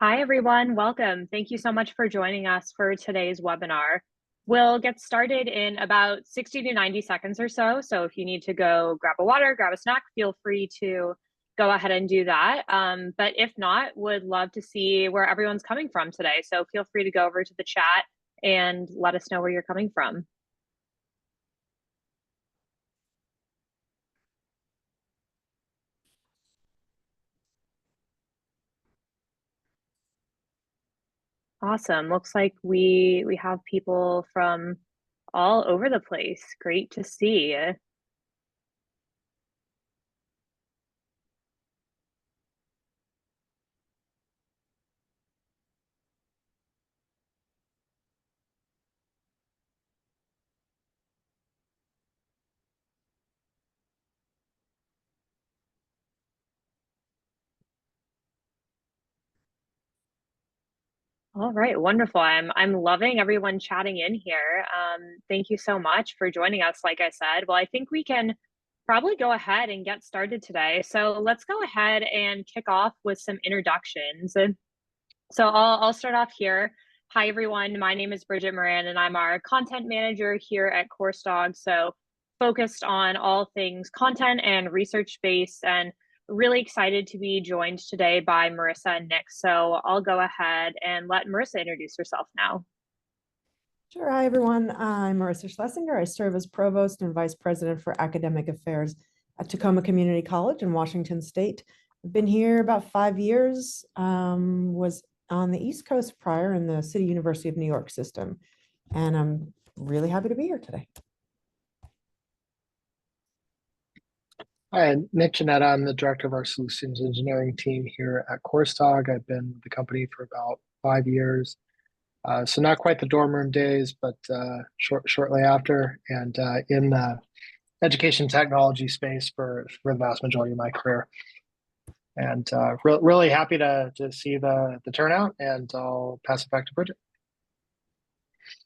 Hi, everyone. Welcome. Thank you so much for joining us for today's webinar. We'll get started in about 60 to 90 seconds or so. So if you need to go grab a water, grab a snack, feel free to go ahead and do that. But if not, would love to see where everyone's coming from today. So feel free to go over to the chat and let us know where you're coming from. Awesome. Looks like we have people from all over the place. Great to see. All right, wonderful. I'm loving everyone chatting in here. Thank you so much for joining us. Like I said, well, I think we can probably go ahead and get started today. So let's go ahead and kick off with some introductions. So I'll start off here. Hi, everyone. My name is Bridget Moran, and I'm our content manager here at CourseDog. So focused on all things content and research based, and really excited to be joined today by Marissa and Nick. So I'll go ahead and let Marissa introduce herself now. Sure. Hi, everyone. I'm Marissa Schlesinger. I serve as Provost and Vice President for Academic Affairs at Tacoma Community College in Washington State. I've been here about 5 years, was on the East Coast prior in the City University of New York system, and I'm really happy to be here today. Hi, Nick Janetta. I'm the director of our solutions engineering team here at CourseDog. I've been with the company for about 5 years. So not quite the dorm room days, but shortly after, and in the education technology space for the vast majority of my career. And really happy to see the turnout, and I'll pass it back to Bridget.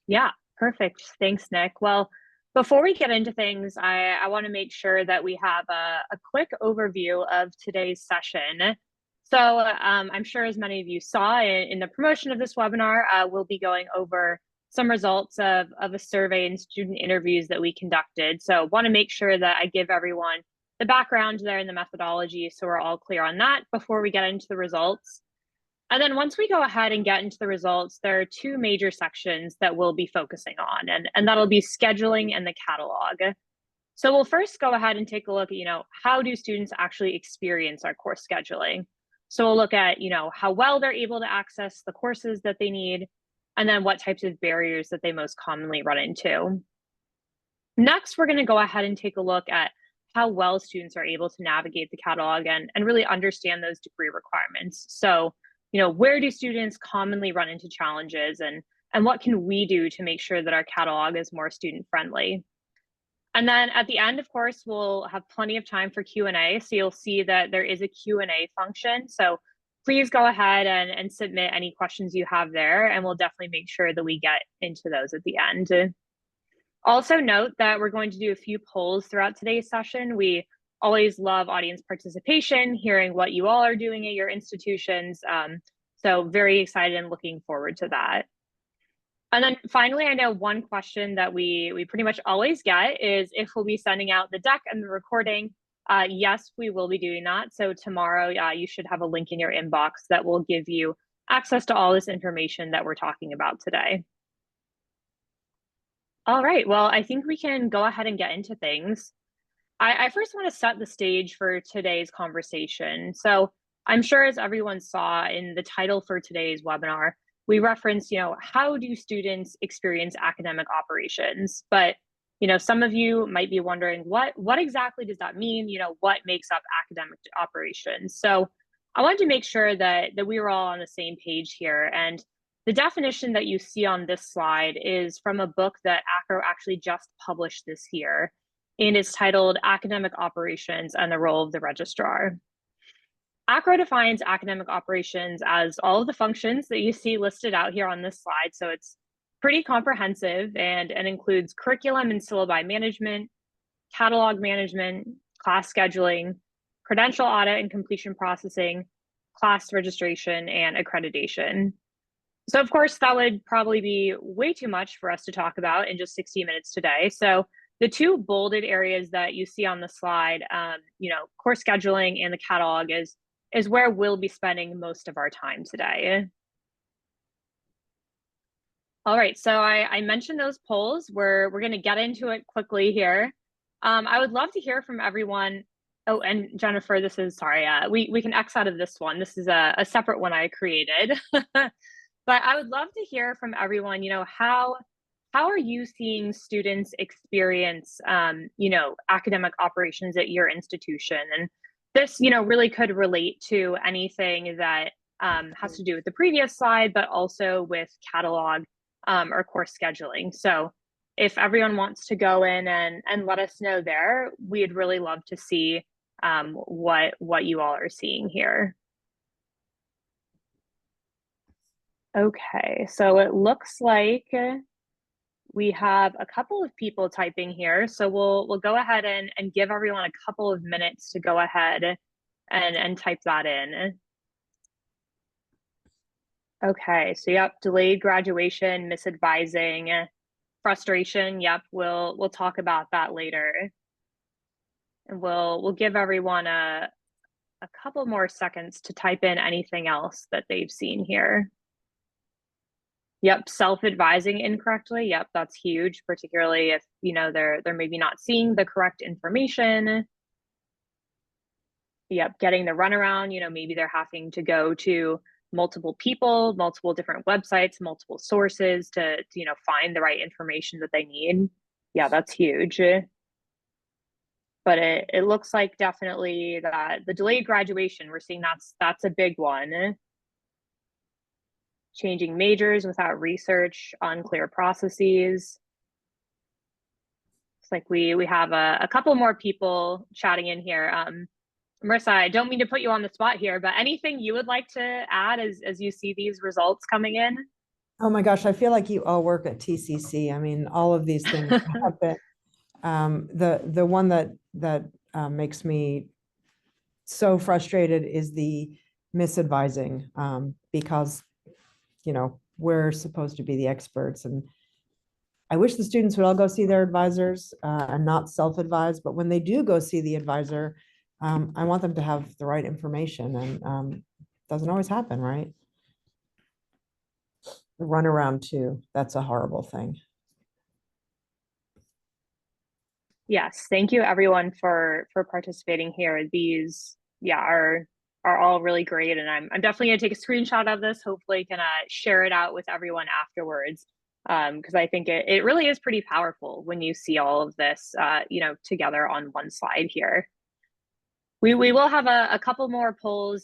Yeah, perfect. Thanks, Nick. Well, before we get into things, I want to make sure that we have a quick overview of today's session. So I'm sure as many of you saw in the promotion of this webinar, we'll be going over some results of a survey and student interviews that we conducted. So want to make sure that I give everyone the background there and the methodology so we're all clear on that before we get into the results. And then once we go ahead and get into the results, there are two major sections that we'll be focusing on, and that'll be scheduling and the catalog. So we'll first go ahead and take a look at, how do students actually experience our course scheduling? So we'll look at, how well they're able to access the courses that they need, and then what types of barriers that they most commonly run into. Next, we're going to go ahead and take a look at how well students are able to navigate the catalog and really understand those degree requirements. So where do students commonly run into challenges, and what can we do to make sure that our catalog is more student friendly? And then at the end, of course, we'll have plenty of time for Q&A. So you'll see that there is a Q&A function. So please go ahead and submit any questions you have there, and we'll definitely make sure that we get into those at the end. Also note that we're going to do a few polls throughout today's session. We always love audience participation, hearing what you all are doing at your institutions. So very excited and looking forward to that. And then finally, I know one question that we pretty much always get is if we'll be sending out the deck and the recording. Yes, we will be doing that. So tomorrow, you should have a link in your inbox that will give you access to all this information that we're talking about today. All right, well, I think we can go ahead and get into things. I first want to set the stage for today's conversation. So I'm sure as everyone saw in the title for today's webinar, we referenced, how do students experience academic operations? But, some of you might be wondering, what exactly does that mean? What makes up academic operations? So I wanted to make sure that we were all on the same page here. And the definition that you see on this slide is from a book that ACRO actually just published this year, and it's titled Academic Operations and the Role of the Registrar. ACRO defines academic operations as all of the functions that you see listed out here on this slide. So it's pretty comprehensive and includes curriculum and syllabi management, catalog management, class scheduling, credential audit and completion processing, class registration, and accreditation. So of course, that would probably be way too much for us to talk about in just 60 minutes today. So the two bolded areas that you see on the slide, course scheduling and the catalog is where we'll be spending most of our time today. All right, so I mentioned those polls. We're going to get into it quickly here. I would love to hear from everyone. Oh, and Jennifer, this is, sorry, we can X out of this one. This is a separate one I created. But I would love to hear from everyone, how are you seeing students experience, academic operations at your institution? And this, really could relate to anything that has to do with the previous slide, but also with catalog or course scheduling. So if everyone wants to go in and let us know there, we'd really love to see what you all are seeing here. Okay, so it looks like we have a couple of people typing here. So we'll go ahead and give everyone a couple of minutes to go ahead and type that in. Okay, so yep, delayed graduation, misadvising, frustration. Yep, we'll talk about that later. And we'll give everyone a couple more seconds to type in anything else that they've seen here. Yep, self-advising incorrectly. Yep, that's huge, particularly if they're maybe not seeing the correct information. Yep, getting the runaround, maybe they're having to go to multiple people, multiple different websites, multiple sources to find the right information that they need. Yeah, that's huge. But it looks like definitely that the delayed graduation, we're seeing that's a big one. Changing majors without research, unclear processes. It's like we have a couple more people chatting in here. Marissa, I don't mean to put you on the spot here, but anything you would like to add as you see these results coming in? Oh my gosh, I feel like you all work at TCC. I mean, all of these things happen. The one that makes me so frustrated is the misadvising, because we're supposed to be the experts, and I wish the students would all go see their advisors and not self-advise. But when they do go see the advisor, I want them to have the right information, and doesn't always happen, right? The runaround too. That's a horrible thing. Yes, thank you everyone for participating here. These, are all really great, and I'm definitely gonna take a screenshot of this. Hopefully, can share it out with everyone afterwards, because I think it really is pretty powerful when you see all of this, together on one slide here. We will have a couple more polls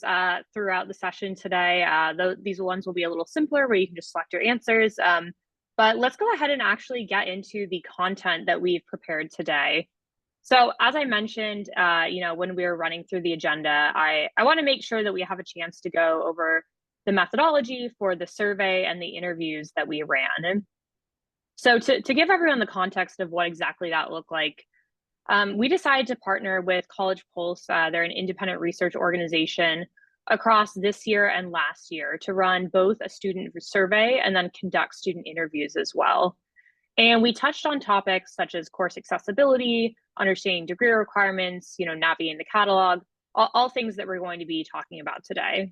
throughout the session today. These ones will be a little simpler, where you can just select your answers. But let's go ahead and actually get into the content that we've prepared today. So as I mentioned, when we were running through the agenda, I want to make sure that we have a chance to go over the methodology for the survey and the interviews that we ran. So to give everyone the context of what exactly that looked like, we decided to partner with College Pulse. They're an independent research organization across this year and last year to run both a student survey and then conduct student interviews as well. And we touched on topics such as course accessibility, understanding degree requirements, navigating the catalog, all things that we're going to be talking about today.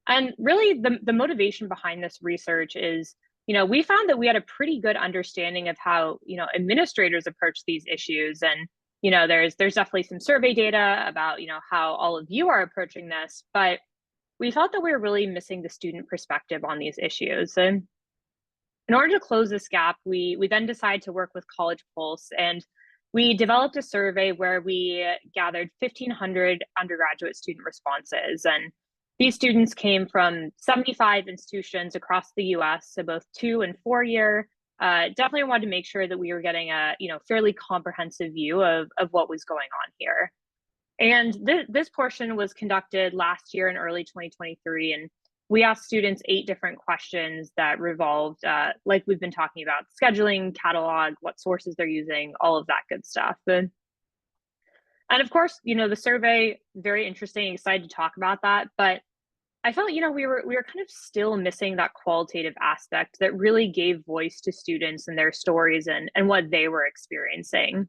And really the motivation behind this research is, we found that we had a pretty good understanding of how, administrators approach these issues. And, there's definitely some survey data about, how all of you are approaching this, but we thought that we were really missing the student perspective on these issues. And in order to close this gap, we then decided to work with College Pulse, and we developed a survey where we gathered 1,500 undergraduate student responses. And these students came from 75 institutions across the US, so both 2 and 4 year. Definitely wanted to make sure that we were getting a fairly comprehensive view of what was going on here. And this portion was conducted last year in early 2023, and we asked students 8 different questions that revolved, like we've been talking about, scheduling, catalog, what sources they're using, all of that good stuff. And of course, the survey, very interesting, excited to talk about that. But I felt, we were kind of still missing that qualitative aspect that really gave voice to students and their stories and what they were experiencing.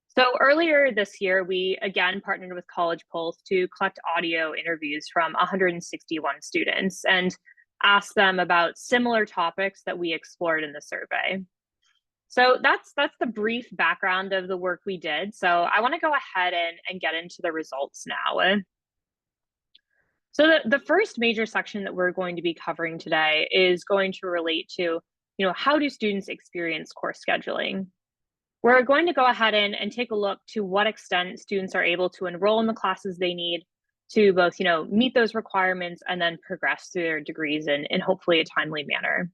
So earlier this year, we again partnered with College Pulse to collect audio interviews from 161 students and ask them about similar topics that we explored in the survey. So that's the brief background of the work we did. So I want to go ahead and get into the results now. So the first major section that we're going to be covering today is going to relate to, how do students experience course scheduling? We're going to go ahead and take a look to what extent students are able to enroll in the classes they need to both, meet those requirements and then progress through their degrees in hopefully a timely manner.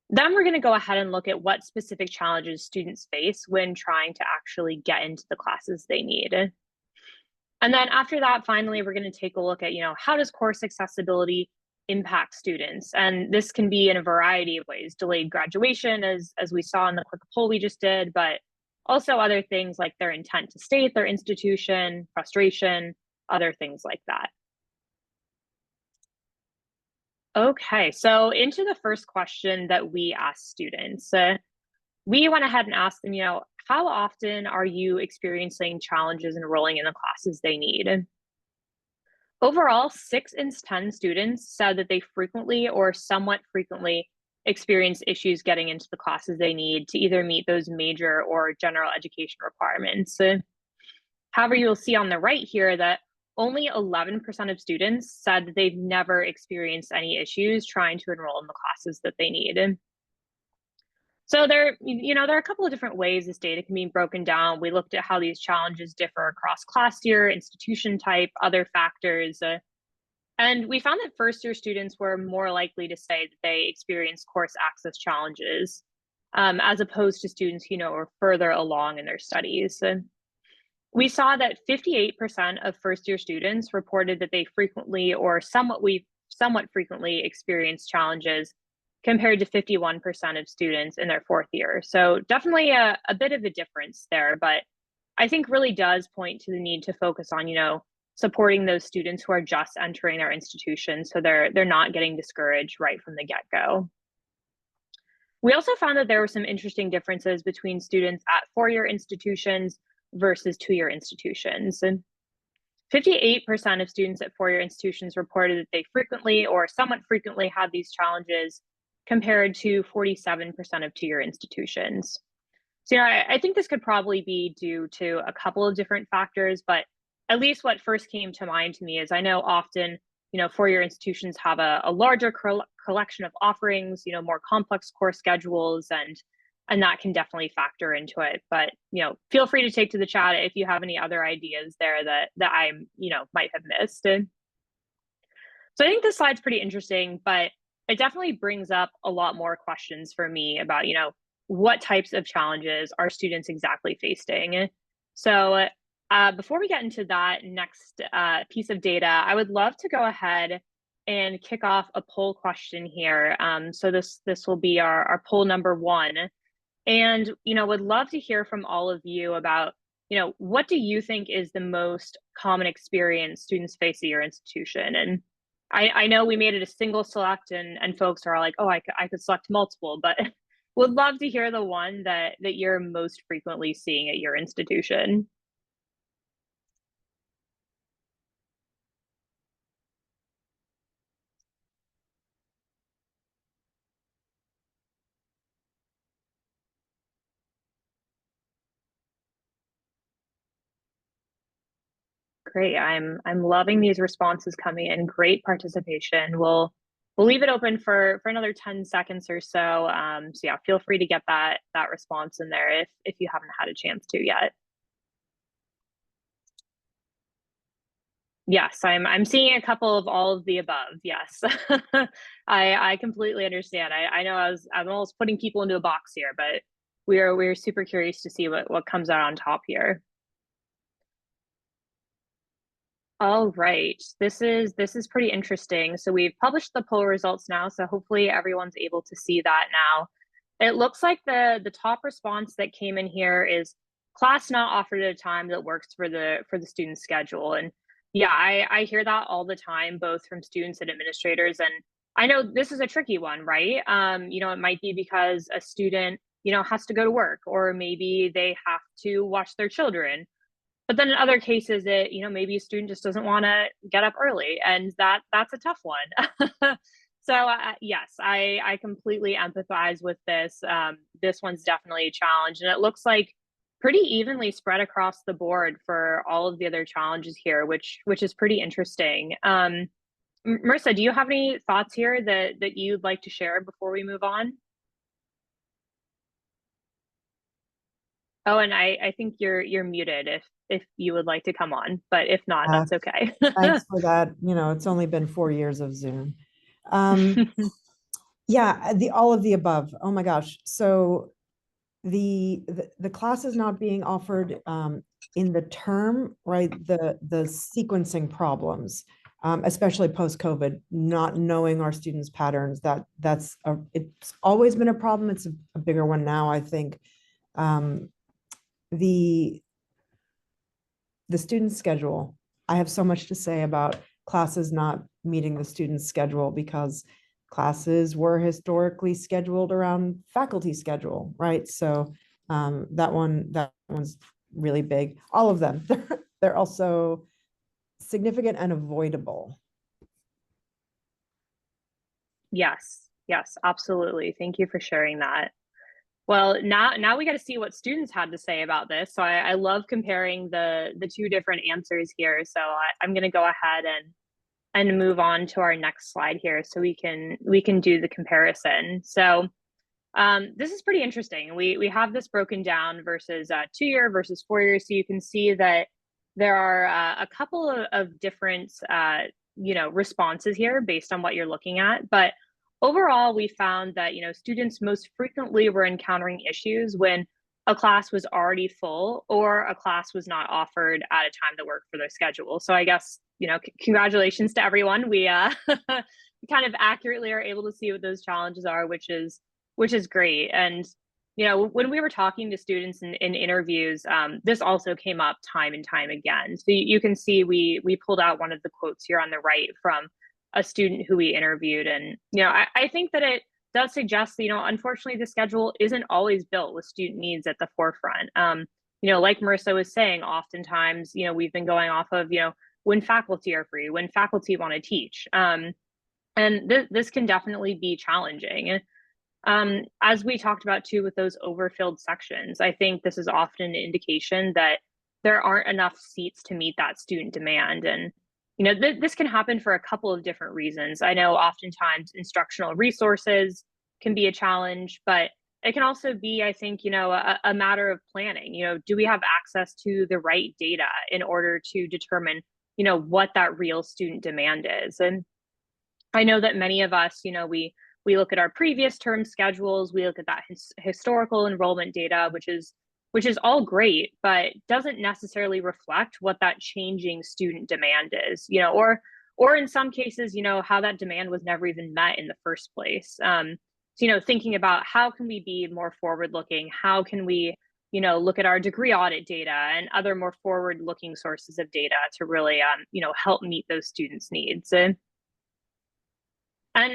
Then we're going to go ahead and look at what specific challenges students face when trying to actually get into the classes they need. And then after that, finally, we're going to take a look at, how does course accessibility impact students? And this can be in a variety of ways: delayed graduation, as we saw in the quick poll we just did, but also other things like their intent to stay at their institution, frustration, other things like that. Okay, so into the first question that we asked students. We went ahead and asked them, how often are you experiencing challenges enrolling in the classes they need? Overall, 6 in 10 students said that they frequently or somewhat frequently experience issues getting into the classes they need to either meet those major or general education requirements. However, you'll see on the right here that only 11% of students said that they've never experienced any issues trying to enroll in the classes that they need. So there are a couple of different ways this data can be broken down. We looked at how these challenges differ across class year, institution type, other factors. And we found that first year students were more likely to say that they experienced course access challenges, as opposed to students who are further along in their studies. We saw that 58% of first year students reported that they frequently or somewhat frequently experience challenges, compared to 51% of students in their fourth year. So definitely a bit of a difference there, but I think really does point to the need to focus on, supporting those students who are just entering their institution so they're not getting discouraged right from the get-go. We also found that there were some interesting differences between students at four-year institutions versus two-year institutions. And 58% of students at four-year institutions reported that they frequently or somewhat frequently had these challenges, compared to 47% of two-year institutions. So, I think this could probably be due to a couple of different factors, but at least what first came to mind to me is I know often, four-year institutions have a larger collection of offerings, more complex course schedules, and that can definitely factor into it. But, feel free to take to the chat if you have any other ideas there that I, might have missed. So I think this slide's pretty interesting, but it definitely brings up a lot more questions for me about, what types of challenges are students exactly facing. So before we get into that next piece of data, I would love to go ahead and kick off a poll question here. So this will be our poll number 1. And, would love to hear from all of you about, what do you think is the most common experience students face at your institution? And I know we made it a single select and folks are like, oh, I could select multiple, but would love to hear the one that you're most frequently seeing at your institution. Great. I'm loving these responses coming in. Great participation. We'll leave it open for another 10 seconds or so. So yeah, feel free to get that response in there if you haven't had a chance to yet. Yes, I'm seeing a couple of all of the above. Yes. I completely understand. I know I'm almost putting people into a box here, but we're super curious to see what comes out on top here. All right, this is pretty interesting. So we've published the poll results now, so hopefully everyone's able to see that now. It looks like the top response that came in here is class not offered at a time that works for the student schedule. And Yeah, I hear that all the time, both from students and administrators. And I know this is a tricky one, right? It might be because a student, has to go to work, or maybe they have to watch their children. But then in other cases, maybe a student just doesn't want to get up early, and that's a tough one. So yes, I completely empathize with this. This one's definitely a challenge, and it looks like pretty evenly spread across the board for all of the other challenges here, which is pretty interesting. Marissa, do you have any thoughts here that you'd like to share before we move on? Oh, and I think you're muted if you would like to come on, but if not, Uh, that's okay. Thanks for that. It's only been 4 years of Zoom. Yeah, all of the above. Oh my gosh. So the class is not being offered in the term, right? The sequencing problems, especially post-COVID, not knowing our students' patterns, it's always been a problem. It's a bigger one now, I think. The student schedule. I have so much to say about classes not meeting the student's schedule, because classes were historically scheduled around faculty schedule, right? So that one's really big. All of them, they're also significant and avoidable. Yes, absolutely. Thank you for sharing that. Well, now we got to see what students had to say about this. So I love comparing the two different answers here. So I'm going to go ahead and move on to our next slide here, so we can do the comparison. So this is pretty interesting. We have this broken down versus 2-year versus 4-year. So you can see that there are a couple of different responses here based on what you're looking at. But overall, we found that students most frequently were encountering issues when a class was already full or a class was not offered at a time that worked for their schedule. So I guess congratulations to everyone. We kind of accurately are able to see what those challenges are, which is great. And when we were talking to students in interviews, this also came up time and time again. So you can see we pulled out one of the quotes here on the right from a student who we interviewed. And I think that it does suggest that unfortunately the schedule isn't always built with student needs at the forefront. Like Marissa was saying, oftentimes we've been going off of when faculty are free, when faculty want to teach, and this can definitely be challenging. As we talked about too with those overfilled sections, I think this is often an indication that there aren't enough seats to meet that student demand. And this can happen for a couple of different reasons. I know oftentimes instructional resources can be a challenge, but it can also be, I think, a matter of planning. Do we have access to the right data in order to determine what that real student demand is? And I know that many of us, we look at our previous term schedules, we look at that historical enrollment data, which is all great, but doesn't necessarily reflect what that changing student demand is, or in some cases, how that demand was never even met in the first place. So, thinking about how can we be more forward looking, how can we look at our degree audit data and other more forward looking sources of data to really help meet those students' needs. And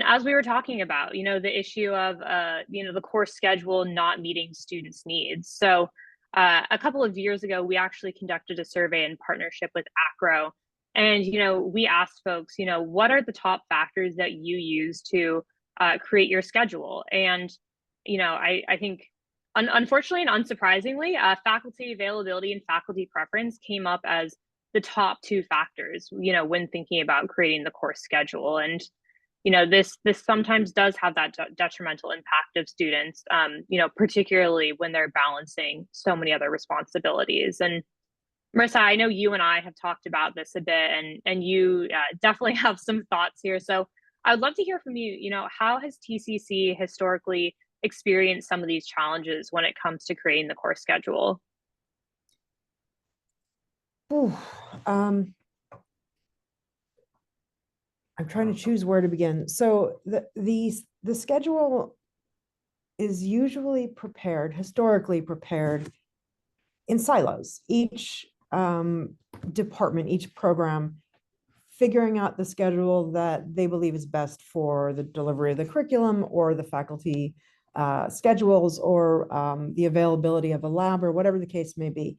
as we were talking about, the issue of, the course schedule not meeting students' needs. So a couple of years ago, we actually conducted a survey in partnership with ACRO. And, we asked folks, what are the top factors that you use to create your schedule? And, I think, unfortunately and unsurprisingly, faculty availability and faculty preference came up as the top two factors, when thinking about creating the course schedule. And this sometimes does have that detrimental impact of students, particularly when they're balancing so many other responsibilities. And Marissa, I know you and I have talked about this a bit, and you definitely have some thoughts here. So I would love to hear from you. How has TCC historically experienced some of these challenges when it comes to creating the course schedule? Ooh, I'm trying to choose where to begin. So the schedule is usually prepared, historically prepared in silos. Each department, each program figuring out the schedule that they believe is best for the delivery of the curriculum or the faculty schedules or the availability of a lab or whatever the case may be,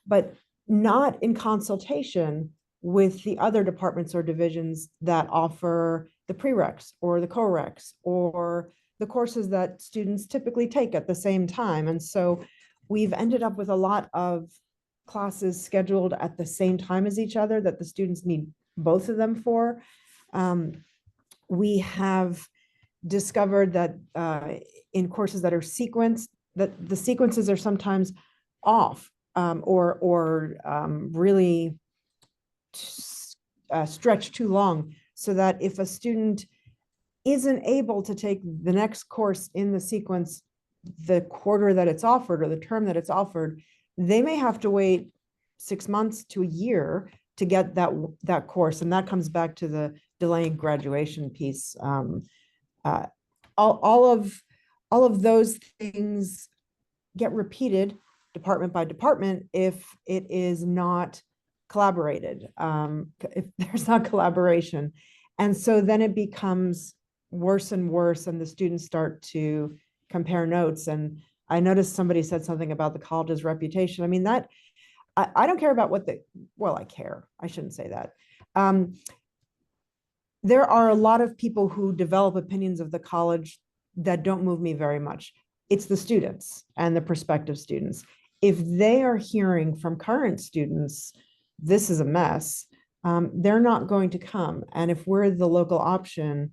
but not in consultation with the other departments or divisions that offer the prereqs or the co-reqs or the courses that students typically take at the same time. And so we've ended up with a lot of classes scheduled at the same time as each other that the students need both of them for. We have discovered that in courses that are sequenced, that the sequences are sometimes off or really stretched too long, so that if a student isn't able to take the next course in the sequence the quarter that it's offered or the term that it's offered, they may have to wait 6 months to a year to get that course. And that comes back to the delaying graduation piece. All of those things get repeated department by department if it is not collaborated, if there's not collaboration. And so then it becomes worse and worse, and the students start to compare notes. And I noticed somebody said something about the college's reputation. I mean, that I don't care about I care. I shouldn't say that. There are a lot of people who develop opinions of the college that don't move me very much. It's the students and the prospective students. If they are hearing from current students, this is a mess, they're not going to come. And if we're the local option,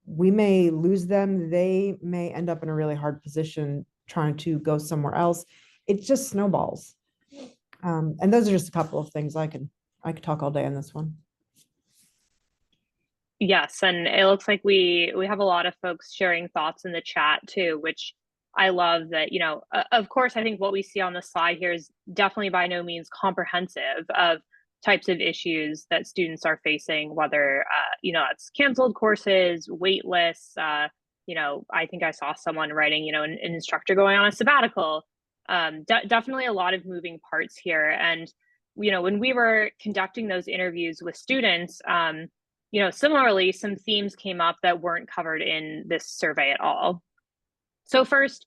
we may lose them. They may end up in a really hard position trying to go somewhere else. It just snowballs. And those are just a couple of things. I could talk all day on this one. Yes, and it looks like we have a lot of folks sharing thoughts in the chat too, which I love. That, of course, I think what we see on the slide here is definitely by no means comprehensive of types of issues that students are facing, whether it's canceled courses, wait lists. I think I saw someone writing, an instructor going on a sabbatical. Definitely a lot of moving parts here. And when we were conducting those interviews with students, similarly, some themes came up that weren't covered in this survey at all. So first,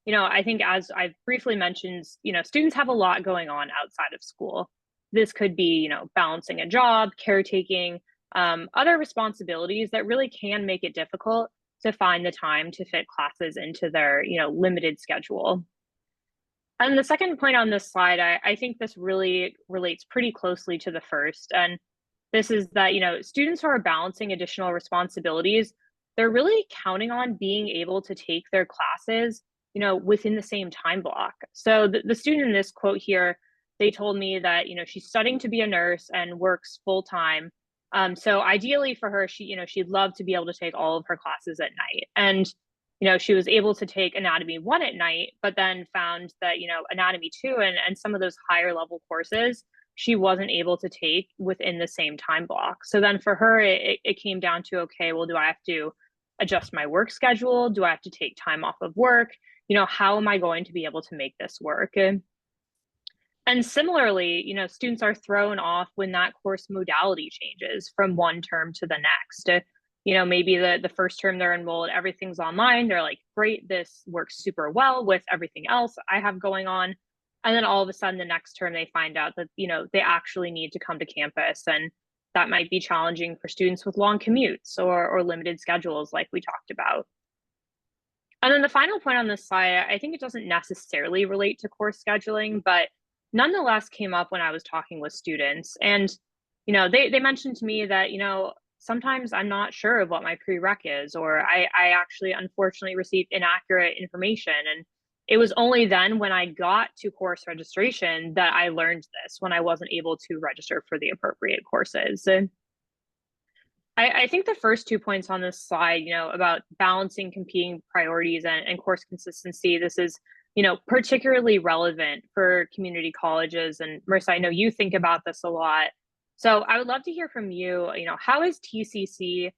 I think, as I've briefly mentioned, students have a lot going on outside of school. This could be, balancing a job, caretaking, other responsibilities that really can make it difficult to find the time to fit classes into their, limited schedule. And the second point on this slide, I think this really relates pretty closely to the first. And this is that, students who are balancing additional responsibilities, they're really counting on being able to take their classes, within the same time block. So the student in this quote here, they told me that, she's studying to be a nurse and works full time. So ideally for her, she'd love to be able to take all of her classes at night. And she was able to take Anatomy 1 at night, but then found that, Anatomy 2 and some of those higher level courses, she wasn't able to take within the same time block. So then for her, it came down to, okay, well, do I have to adjust my work schedule? Do I have to take time off of work? How am I going to be able to make this work? And similarly, students are thrown off when that course modality changes from one term to the next. Maybe the first term they're enrolled, everything's online. They're like, great, this works super well with everything else I have going on. And then all of a sudden the next term they find out that, they actually need to come to campus. And that might be challenging for students with long commutes or limited schedules like we talked about. And then the final point on this slide, I think it doesn't necessarily relate to course scheduling, but nonetheless came up when I was talking with students. And, they mentioned to me that, sometimes I'm not sure of what my prereq is, or I actually unfortunately received inaccurate information. And it was only then when I got to course registration that I learned this, when I wasn't able to register for the appropriate courses. And I think the first 2 points on this slide, about balancing competing priorities and course consistency, this is, particularly relevant for community colleges. And Marissa, I know you think about this a lot. So I would love to hear from you, how is TCC,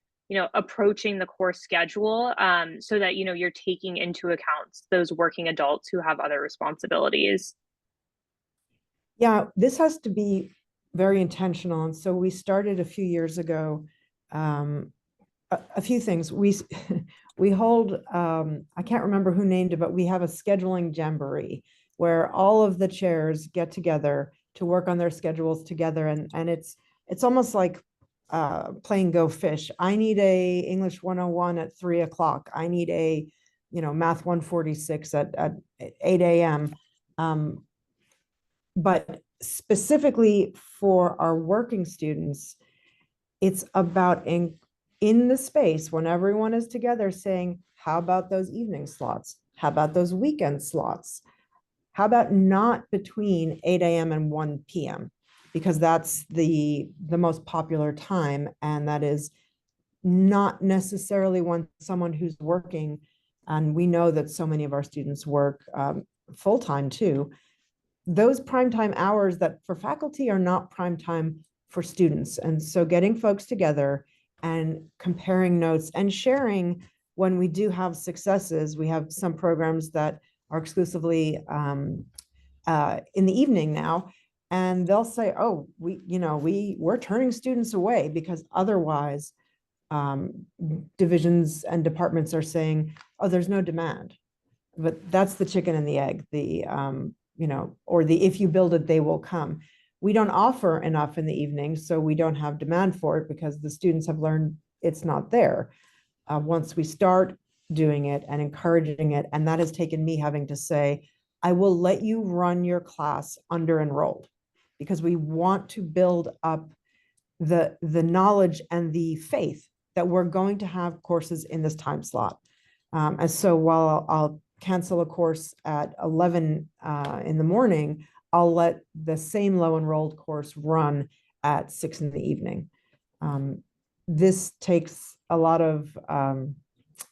approaching the course schedule so that, you're taking into account those working adults who have other responsibilities? Yeah, this has to be very intentional. And so we started a few years ago, a few things. We hold, I can't remember who named it, but we have a scheduling jamboree where all of the chairs get together to work on their schedules together. And it's almost like playing Go Fish. I need a English 101 at 3 o'clock. I need a, Math 146 at 8 a.m. But specifically for our working students, it's about in the space when everyone is together saying, how about those evening slots? How about those weekend slots? How about not between 8 a.m. and 1 p.m.? Because that's the most popular time. And that is not necessarily when someone who's working, and we know that so many of our students work full-time too, those primetime hours that for faculty are not prime time for students. And so getting folks together and comparing notes and sharing when we do have successes. We have some programs that are exclusively in the evening now, and they'll say, oh, we're turning students away because otherwise divisions and departments are saying, oh, there's no demand. But that's the chicken and the egg, or the if you build it, they will come. We don't offer enough in the evening, so we don't have demand for it because the students have learned it's not there. Once we start doing it and encouraging it, and that has taken me having to say, I will let you run your class under enrolled because we want to build up the knowledge and the faith that we're going to have courses in this time slot. And so while I'll cancel a course at 11 in the morning, I'll let the same low enrolled course run at 6 in the evening. This takes a lot of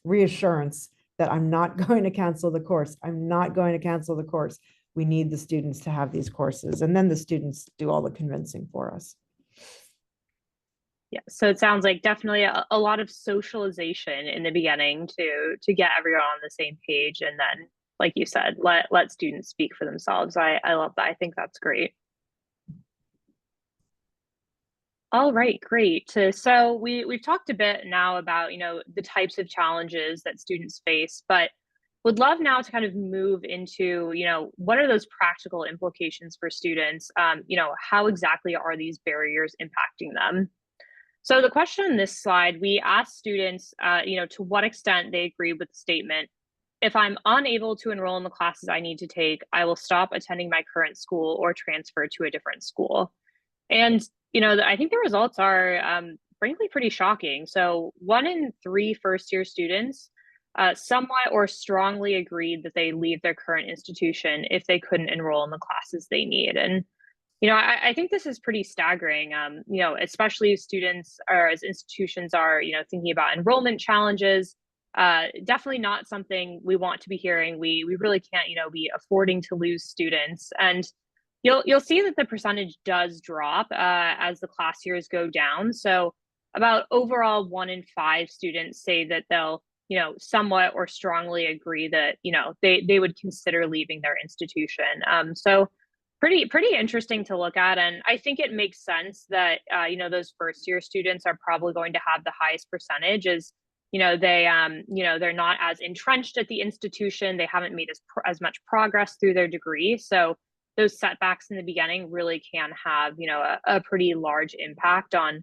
reassurance that I'm not going to cancel the course. I'm not going to cancel the course. We need the students to have these courses, and then the students do all the convincing for us. Yeah, so it sounds like definitely a lot of socialization in the beginning to get everyone on the same page, and then, like you said, let students speak for themselves. I love that. I think that's great. All right, great. So we've talked a bit now about the types of challenges that students face, but would love now to kind of move into what are those practical implications for students? How exactly are these barriers impacting them? So the question on this slide, we asked students, to what extent they agree with the statement, if I'm unable to enroll in the classes I need to take, I will stop attending my current school or transfer to a different school. And, I think the results are frankly pretty shocking. So 1 in 3 first-year students somewhat or strongly agreed that they leave their current institution if they couldn't enroll in the classes they need. And I think this is pretty staggering, especially as students or as institutions are, thinking about enrollment challenges. Definitely not something we want to be hearing. We really can't, be affording to lose students. And you'll see that the percentage does drop as the class years go down. So about overall 1 in 5 students say that they'll, somewhat or strongly agree that, they would consider leaving their institution. So pretty interesting to look at, and I think it makes sense that those first year students are probably going to have the highest percentage. As they're not as entrenched at the institution, they haven't made as much progress through their degree, so those setbacks in the beginning really can have a pretty large impact on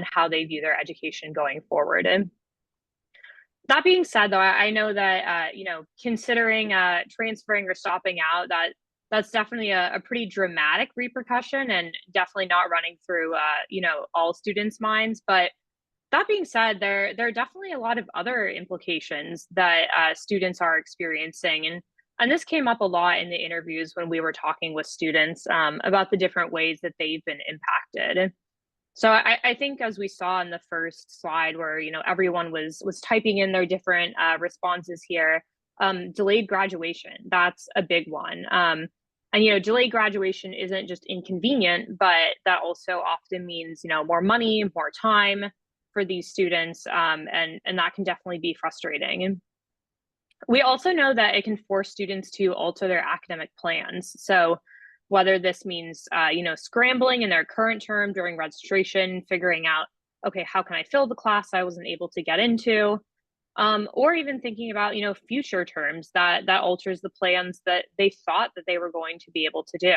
how they view their education going forward. And that being said, though, I know that considering transferring or stopping out, that's definitely a pretty dramatic repercussion, and definitely not running through all students' minds. But that being said, there are definitely a lot of other implications that students are experiencing, and this came up a lot in the interviews when we were talking with students about the different ways that they've been impacted. So I think, as we saw in the first slide, where everyone was typing in their different responses here, delayed graduation, that's a big one. And delayed graduation isn't just inconvenient, but that also often means more money, more time for these students, and that can definitely be frustrating. And we also know that it can force students to alter their academic plans. So whether this means, scrambling in their current term during registration, figuring out, okay, how can I fill the class I wasn't able to get into? Or even thinking about, future terms that alters the plans that they thought that they were going to be able to do.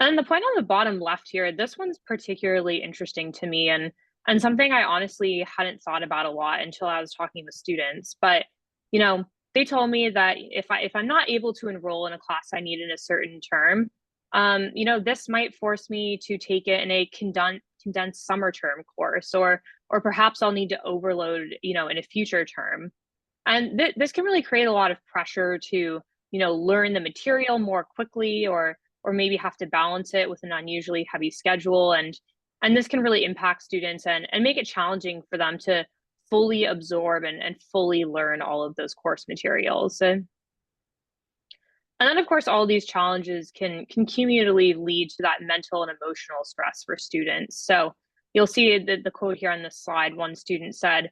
And the point on the bottom left here, this one's particularly interesting to me and something I honestly hadn't thought about a lot until I was talking with students. But, they told me that if I'm not able to enroll in a class I need in a certain term, this might force me to take it in a condensed summer term course, or perhaps I'll need to overload, in a future term. And this can really create a lot of pressure to, learn the material more quickly, or maybe have to balance it with an unusually heavy schedule. And this can really impact students and make it challenging for them to fully absorb and fully learn all of those course materials. And then, of course, all these challenges can cumulatively lead to that mental and emotional stress for students. So you'll see the quote here on this slide. One student said,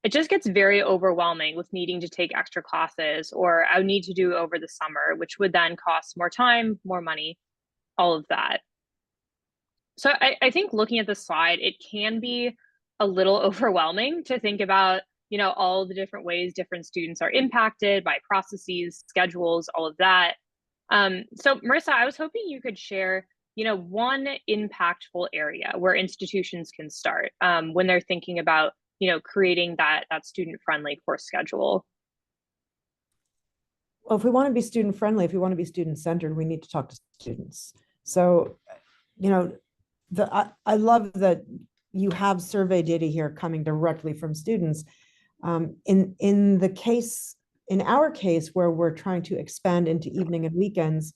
"It just gets very overwhelming with needing to take extra classes, or I would need to do over the summer, which would then cost more time, more money, all of that." So I think looking at the slide, it can be a little overwhelming to think about, all the different ways different students are impacted by processes, schedules, all of that. So Marissa, I was hoping you could share, one impactful area where institutions can start when they're thinking about, creating that student-friendly course schedule. Well, if we want to be student friendly, if we want to be student centered, we need to talk to students. So, I love that you have survey data here coming directly from students. In our case, where we're trying to expand into evening and weekends,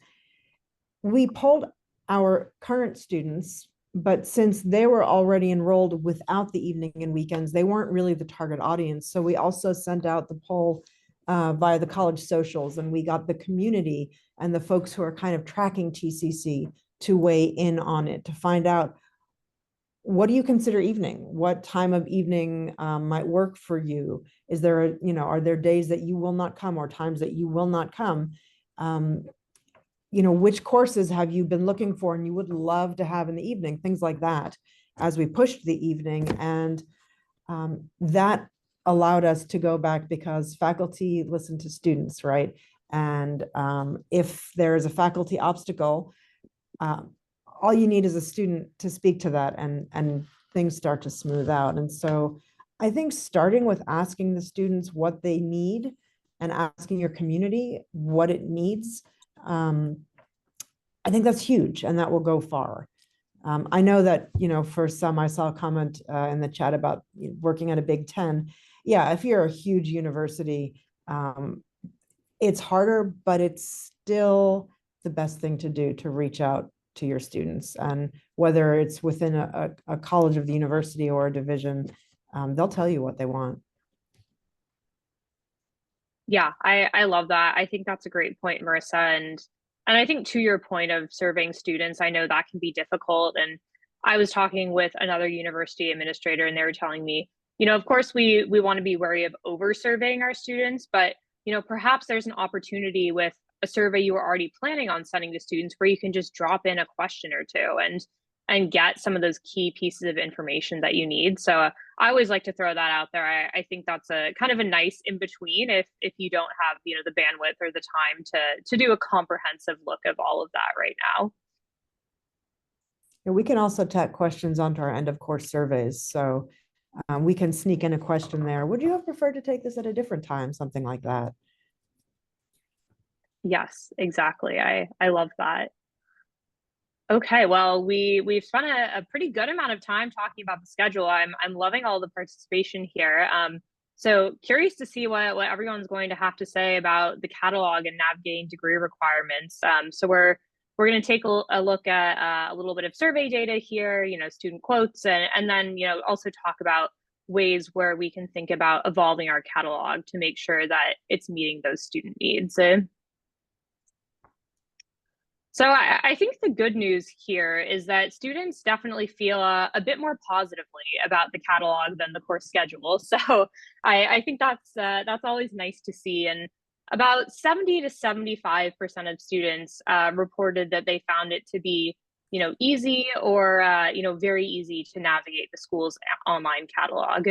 we polled our current students, but since they were already enrolled without the evening and weekends, they weren't really the target audience. So we also sent out the poll via the college socials, and we got the community and the folks who are kind of tracking TCC to weigh in on it, to find out, what do you consider evening? What time of evening might work for you? Is there are there days that you will not come, or times that you will not come? Which courses have you been looking for and you would love to have in the evening? Things like that, as we pushed the evening. And that allowed us to go back, because faculty listen to students, right? And if there is a faculty obstacle, all you need is a student to speak to that, and things start to smooth out. And so I think starting with asking the students what they need, and asking your community what it needs, I think that's huge, and that will go far. I know that, for some, I saw a comment in the chat about working at a Big 10. Yeah, if you're a huge university, it's harder, but it's still the best thing to do, to reach out to your students. And whether it's within a college of the university or a division, they'll tell you what they want. Yeah, I love that. I think that's a great point, Marissa. And I think to your point of surveying students, I know that can be difficult. And I was talking with another university administrator, and they were telling me, of course we want to be wary of over surveying our students, but perhaps there's an opportunity with a survey you were already planning on sending to students, where you can just drop in a question or two and get some of those key pieces of information that you need. So I always like to throw that out there. I think that's a kind of a nice in between if you don't have the bandwidth or the time to do a comprehensive look of all of that right now. And we can also tack questions onto our end of course surveys. So we can sneak in a question there. Would you have preferred to take this at a different time? Something like that. Yes, exactly. I love that. Okay, well, we've spent a pretty good amount of time talking about the schedule. I'm loving all the participation here. So curious to see what everyone's going to have to say about the catalog and navigating degree requirements. So we're going to take a look at a little bit of survey data here, student quotes, and then also talk about ways where we can think about evolving our catalog to make sure that it's meeting those student needs. So I think the good news here is that students definitely feel a bit more positively about the catalog than the course schedule. So I think that's always nice to see. And about 70 to 75% of students reported that they found it to be, easy or, very easy to navigate the school's online catalog.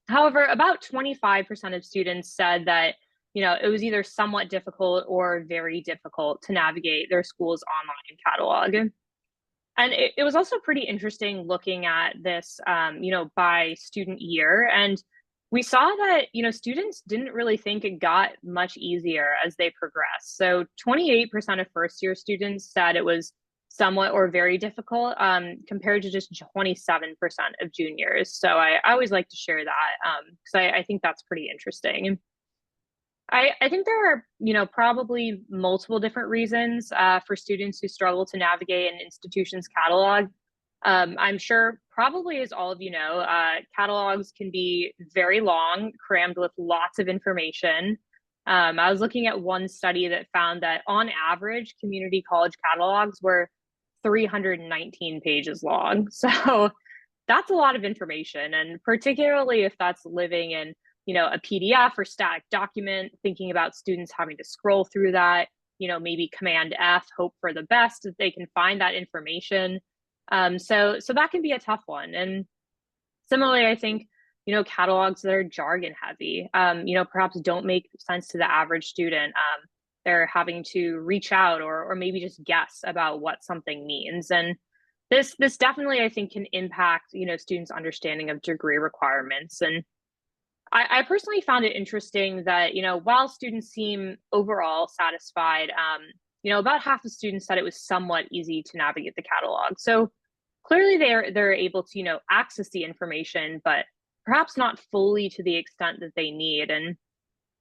However, about 25% of students said that, it was either somewhat difficult or very difficult to navigate their school's online catalog. And it was also pretty interesting looking at this, by student year. And we saw that, students didn't really think it got much easier as they progressed. So 28% of first year students said it was somewhat or very difficult, compared to just 27% of juniors. So I always like to share that, because I think that's pretty interesting. I think there are, probably multiple different reasons for students who struggle to navigate an institution's catalog. I'm sure, probably as all of you know, catalogs can be very long, crammed with lots of information. I was looking at one study that found that on average, community college catalogs were 319 pages long. So that's a lot of information. And particularly if that's living in, a PDF or static document, thinking about students having to scroll through that, maybe Command F, hope for the best that they can find that information. So that can be a tough one. And similarly, I think, catalogs that are jargon heavy, perhaps don't make sense to the average student. They're having to reach out or maybe just guess about what something means. And this definitely, I think, can impact, students' understanding of degree requirements. And I personally found it interesting that, while students seem overall satisfied, about half the students said it was somewhat easy to navigate the catalog. So clearly they're able to, access the information, but perhaps not fully to the extent that they need. And,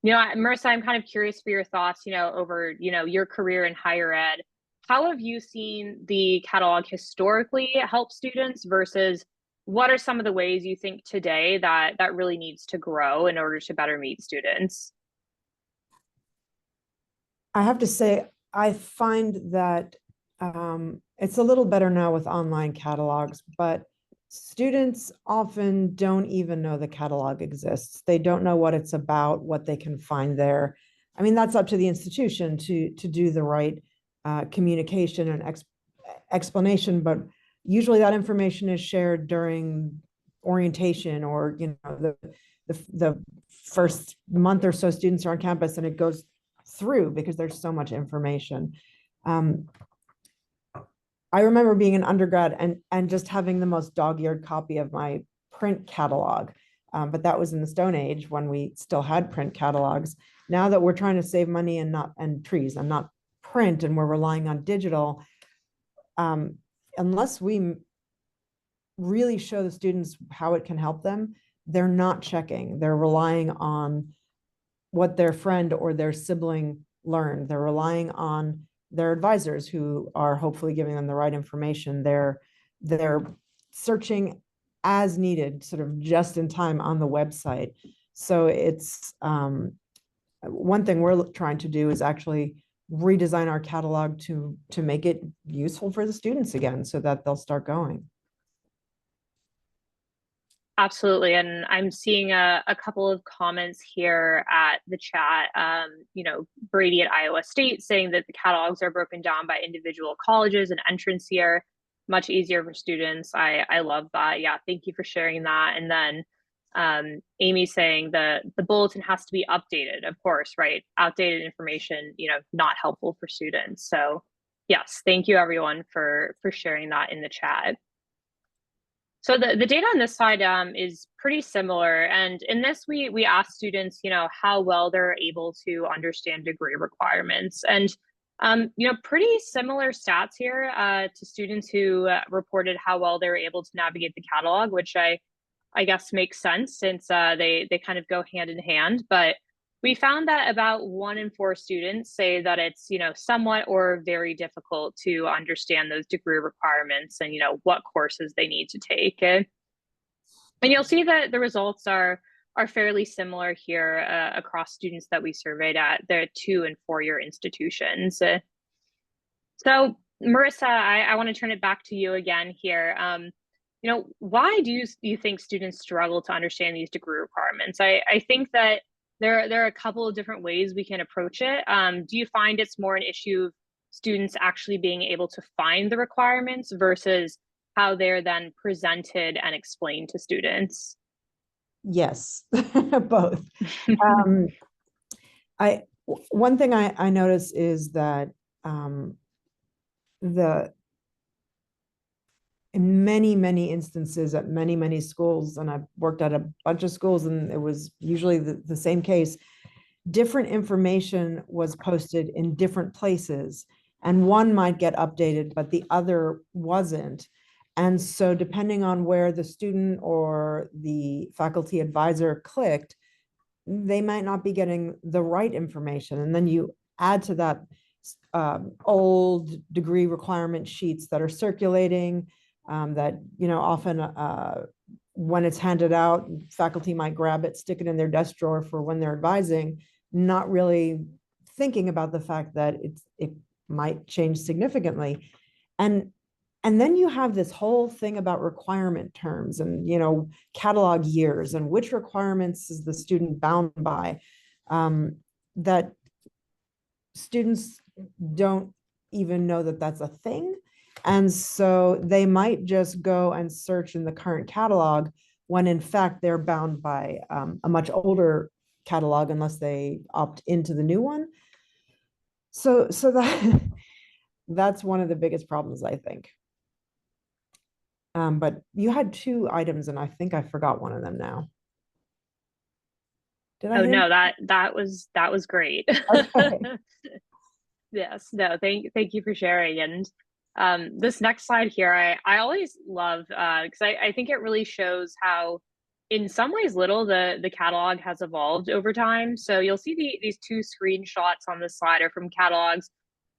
Marissa, I'm kind of curious for your thoughts, over, your career in higher ed. How have you seen the catalog historically help students versus what are some of the ways you think today that really needs to grow in order to better meet students? I have to say, I find that it's a little better now with online catalogs, but students often don't even know the catalog exists. They don't know what it's about, what they can find there. I mean, that's up to the institution to do the right communication and explanation, but usually that information is shared during orientation or, the first month or so students are on campus, and it goes through because there's so much information. I remember being an undergrad and just having the most dog-eared copy of my print catalog. But that was in the Stone Age when we still had print catalogs. Now that we're trying to save money and not print, and we're relying on digital, unless we really show the students how it can help them, they're not checking. They're relying on what their friend or their sibling learned. They're relying on their advisors who are hopefully giving them the right information. They're searching as needed, sort of just in time on the website. So it's one thing we're trying to do is actually redesign our catalog to make it useful for the students again, so that they'll start going. Absolutely. And I'm seeing a couple of comments here at the chat. Brady at Iowa State saying that the catalogs are broken down by individual colleges and entrance year, much easier for students. I love that. Yeah, thank you for sharing that. And then Amy saying the bulletin has to be updated, of course, right? Outdated information, not helpful for students. So yes, thank you everyone for sharing that in the chat. So the data on this side is pretty similar. And in this, we asked students, how well they're able to understand degree requirements. And, pretty similar stats here to students who reported how well they were able to navigate the catalog, which I guess makes sense since they kind of go hand in hand. But we found that about 1 in 4 students say that it's, somewhat or very difficult to understand those degree requirements and, what courses they need to take. And you'll see that the results are fairly similar here across students that we surveyed at the 2- and 4-year institutions. So Marissa, I want to turn it back to you again here. Why do you think students struggle to understand these degree requirements? I think that there are a couple of different ways we can approach it. Do you find it's more an issue of students actually being able to find the requirements versus how they're then presented and explained to students? Yes, both. Um, one thing I notice is that the in many instances at many schools, and I've worked at a bunch of schools, and it was usually the same case. Different information was posted in different places, and one might get updated, but the other wasn't. And so depending on where the student or the faculty advisor clicked, they might not be getting the right information. And then you add to that old degree requirement sheets that are circulating, that, often when it's handed out, faculty might grab it, stick it in their desk drawer for when they're advising, not really thinking about the fact that it might change significantly. And then you have this whole thing about requirement terms and, catalog years and which requirements is the student bound by, that students don't even know that that's a thing. And so they might just go and search in the current catalog when in fact they're bound by a much older catalog unless they opt into the new one. So that's one of the biggest problems, I think. But you had two items, and I think I forgot one of them now. Did I? Oh no, that was great. Okay. Yes, no, thank you for sharing. And this next slide here, I always love because I think it really shows how, in some ways, little the catalog has evolved over time. So you'll see these two screenshots on this slide are from catalogs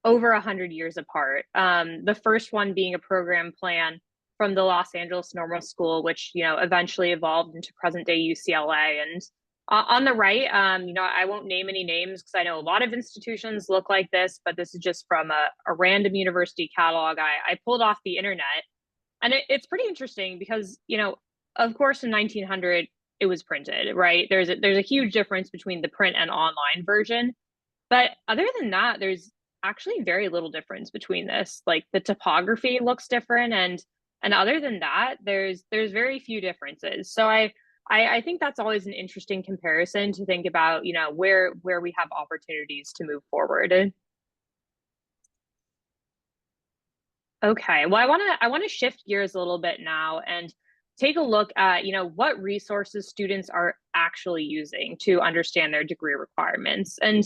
over 100 years apart. The first one being a program plan from the Los Angeles Normal School, which eventually evolved into present day UCLA. And on the right, I won't name any names because I know a lot of institutions look like this, but this is just from a random university catalog I pulled off the internet. And it's pretty interesting because, of course, in 1900, it was printed, right? There's a huge difference between the print and online version. But other than that, there's actually very little difference between this. Like the typography looks different, and other than that, there's very few differences. So I think that's always an interesting comparison to think about, where we have opportunities to move forward. Okay, well, I want to shift gears a little bit now and take a look at, what resources students are actually using to understand their degree requirements. And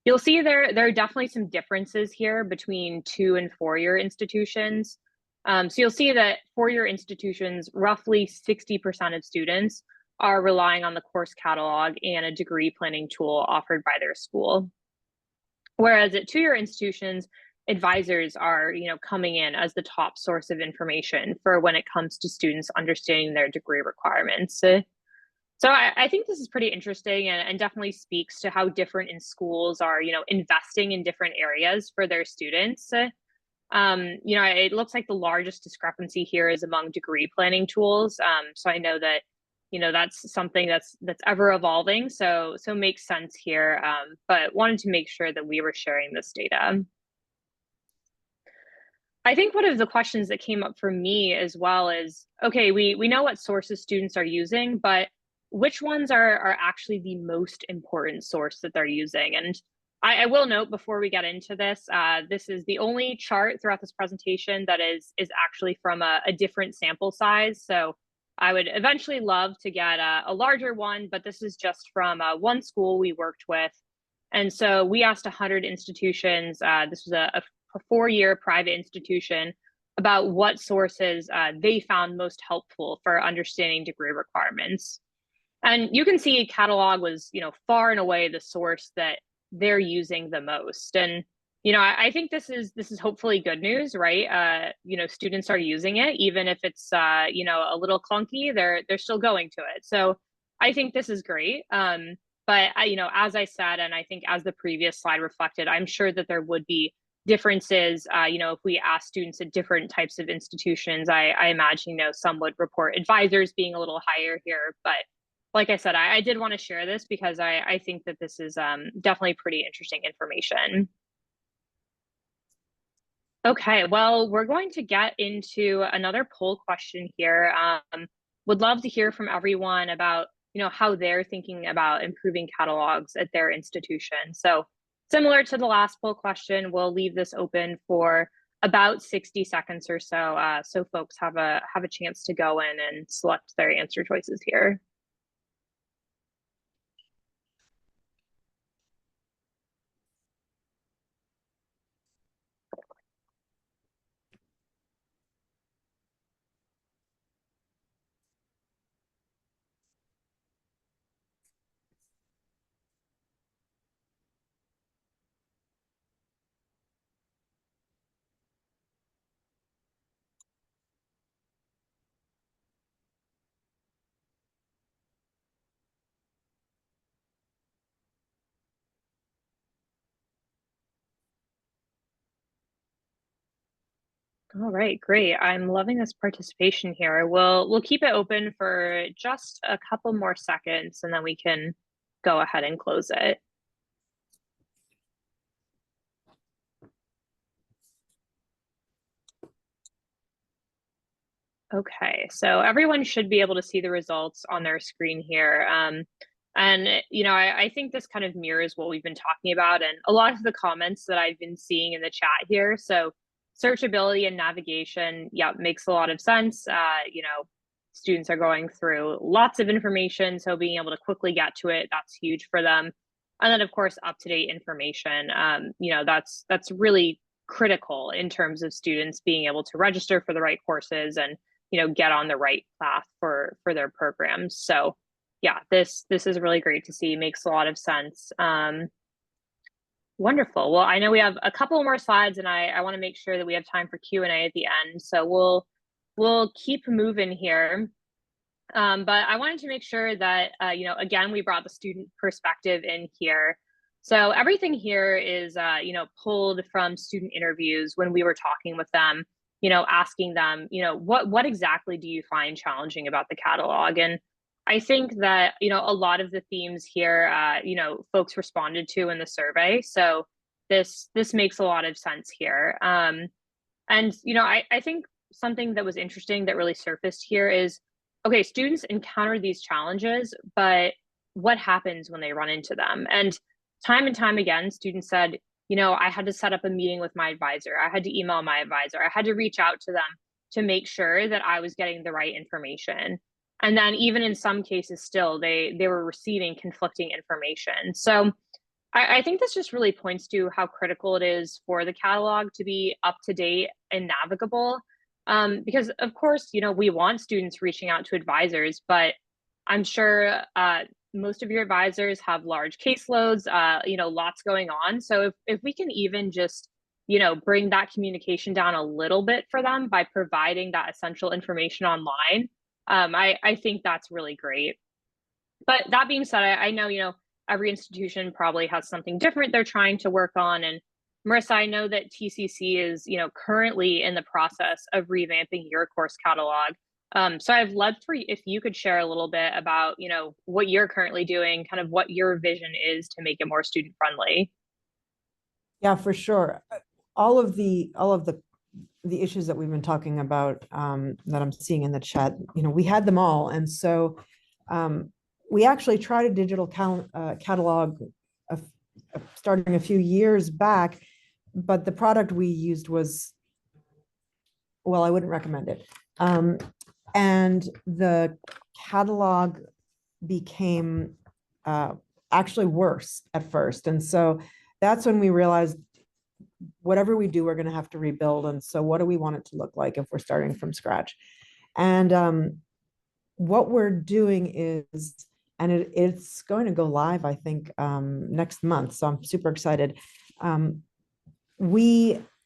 you'll see there are definitely some differences here between 2- and 4-year institutions. So you'll see that 4-year institutions, roughly 60% of students are relying on the course catalog and a degree planning tool offered by their school. Whereas at 2-year institutions, advisors are, coming in as the top source of information for when it comes to students understanding their degree requirements. So I think this is pretty interesting and definitely speaks to how different in schools are, investing in different areas for their students. It looks like the largest discrepancy here is among degree planning tools. So I know that, that's something that's ever evolving. So makes sense here. But wanted to make sure that we were sharing this data. I think one of the questions that came up for me as well is, okay, we know what sources students are using, but which ones are actually the most important source that they're using? And I will note before we get into this, this is the only chart throughout this presentation that is actually from a different sample size. So I would eventually love to get a larger one, but this is just from one school we worked with. And so we asked 100 institutions, this was a 4-year private institution, about what sources they found most helpful for understanding degree requirements. And you can see catalog was, far and away the source that they're using the most. And, I think this is hopefully good news, right? Students are using it, even if it's, a little clunky, they're still going to it. So I think this is great. But as I said, and I think as the previous slide reflected, I'm sure that there would be differences. If we ask students at different types of institutions, I imagine, some would report advisors being a little higher here, but like I said, I did want to share this because I think that this is definitely pretty interesting information. Okay, well, we're going to get into another poll question here. Would love to hear from everyone about, how they're thinking about improving catalogs at their institution. So similar to the last poll question, we'll leave this open for about 60 seconds or so, so folks have a chance to go in and select their answer choices here. All right, great. I'm loving this participation here. We'll keep it open for just a couple more seconds and then we can go ahead and close it. Okay, so everyone should be able to see the results on their screen here. And I think this kind of mirrors what we've been talking about and a lot of the comments that I've been seeing in the chat here. So searchability and navigation, yeah, makes a lot of sense. Students are going through lots of information, so being able to quickly get to it, that's huge for them. And then of course, up-to-date information, that's really critical in terms of students being able to register for the right courses and get on the right path for their programs. So yeah, this is really great to see. Makes a lot of sense. Wonderful. Well, I know we have a couple more slides and I want to make sure that we have time for Q&A at the end. So we'll keep moving here. But I wanted to make sure that, again, we brought the student perspective in here. So everything here is, pulled from student interviews when we were talking with them, asking them, what exactly do you find challenging about the catalog? And I think that, a lot of the themes here, folks responded to in the survey. So this makes a lot of sense here. And, I think something that was interesting that really surfaced here is, okay, students encounter these challenges, but what happens when they run into them? And time again, students said, I had to set up a meeting with my advisor. I had to email my advisor. I had to reach out to them to make sure that I was getting the right information. And then even in some cases still, they were receiving conflicting information. So I think this just really points to how critical it is for the catalog to be up to date and navigable. Because of course, we want students reaching out to advisors, but I'm sure most of your advisors have large caseloads, lots going on. So if we can even just, bring that communication down a little bit for them by providing that essential information online, I think that's really great. But that being said, I know, every institution probably has something different they're trying to work on. And Marissa, I know that TCC is, currently in the process of revamping your course catalog. So I'd love for you if you could share a little bit about, what you're currently doing, kind of what your vision is to make it more student friendly. Yeah, for sure. All of the issues that we've been talking about that I'm seeing in the chat, we had them all. And so we actually tried a digital catalog starting a few years back, but the product we used was, well, I wouldn't recommend it. And the catalog became actually worse at first. And so that's when we realized whatever we do, we're going to have to rebuild. And so what do we want it to look like if we're starting from scratch? And what we're doing is, and it's going to go live, I think, next month. So I'm super excited.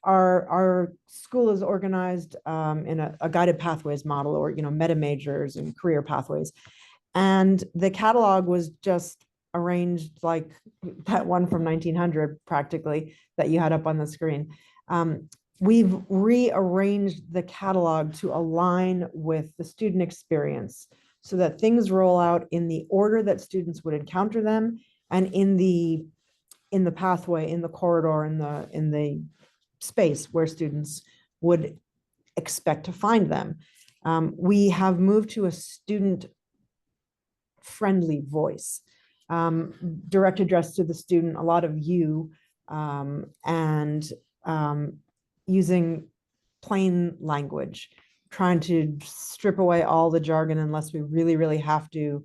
Our school is organized in a guided pathways model, or meta majors and career pathways. And the catalog was just arranged like that one from 1900 practically that you had up on the screen. We've rearranged the catalog to align with the student experience. so that things roll out in the order that students would encounter them and in the pathway, in the corridor, in the space where students would expect to find them. We have moved to a student-friendly voice, direct address to the student, a lot of you, and using plain language, trying to strip away all the jargon unless we really, really have to